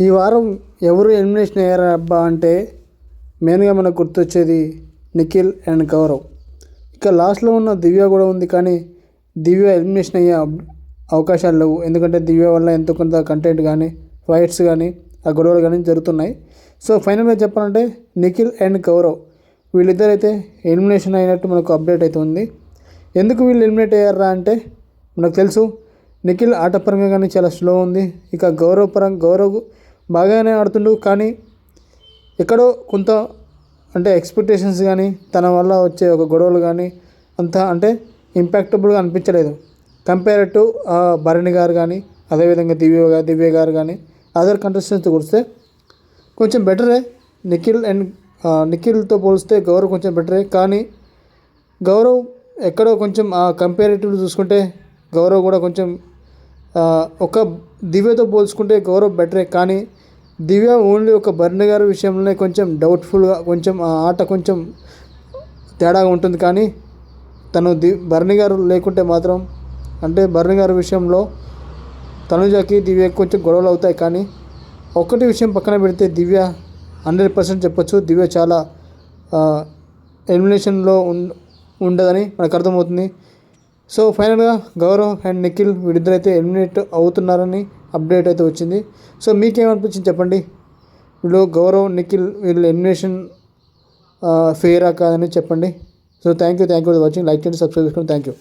ఈ వారం ఎవరు ఎలిమినేషన్ అయ్యారా అబ్బా అంటే మెయిన్గా మనకు గుర్తొచ్చేది నిఖిల్ అండ్ గౌరవ్. ఇక లాస్ట్లో ఉన్న దివ్య కూడా ఉంది, కానీ దివ్య ఎలిమినేషన్ అయ్యే అవకాశాలు లేవు. ఎందుకంటే దివ్య వల్ల ఎంతో కొంత కంటెంట్ కానీ ఫైట్స్ కానీ ఆ గొడవలు కానీ జరుగుతున్నాయి. సో ఫైనల్గా చెప్పాలంటే నిఖిల్ అండ్ గౌరవ్ వీళ్ళిద్దరైతే ఎలిమినేషన్ అయినట్టు మనకు అప్డేట్ అవుతుంది. ఎందుకు వీళ్ళు ఎలిమినేట్ అయ్యారా అంటే మనకు తెలుసు, నిఖిల్ ఆటపరంగా కానీ చాలా స్లో ఉంది. ఇక గౌరవ్ బాగానే ఆడుతుండు, కానీ ఎక్కడో కొంత అంటే ఎక్స్పెక్టేషన్స్ కానీ తన వల్ల వచ్చే ఒక గొడవలు కానీ అంత అంటే ఇంపాక్టబుల్గా అనిపించలేదు. కంపేర్ టు భరణి గారు కానీ అదేవిధంగా దివ్య గారు కానీ అదర్ కంటెస్టెంట్స్తో కొలిస్తే కొంచెం బెటరే. నిఖిల్తో పోలిస్తే గౌరవ్ కొంచెం బెటరే, కానీ గౌరవ్ ఎక్కడో కొంచెం కంపేరేటివ్ చూసుకుంటే గౌరవ్ కూడా కొంచెం ఒక దివ్యతో పోల్చుకుంటే గౌరవ్ బెటరే. కానీ దివ్య ఓన్లీ ఒక భరణి గారి విషయంలోనే కొంచెం డౌట్ఫుల్గా, కొంచెం ఆ ఆట కొంచెం తేడాగా ఉంటుంది. కానీ తను భరణి గారు లేకుంటే మాత్రం అంటే భరణి గారి విషయంలో తనుజకి దివ్యకి కొంచెం గొడవలు అవుతాయి. కానీ ఒక్కటి విషయం పక్కన పెడితే దివ్య 100% చెప్పొచ్చు, దివ్య చాలా ఎలిమినేషన్లో ఉండదని మనకు అర్థమవుతుంది. సో ఫైనల్గా గౌరవ్ అండ్ నిఖిల్ వీళ్ళిద్దరైతే ఎలిమినేట్ అవుతున్నారని అప్డేట్ అయితే వచ్చింది. సో మీకేమనిపించింది చెప్పండి, వీళ్ళు గౌరవ్ నిఖిల్ వీళ్ళు ఎలిమినేషన్ ఫెయిరా కాదని చెప్పండి. So thank you for watching. Like చేయండి, సబ్స్క్రైబ్ చేసుకోండి. Thank you.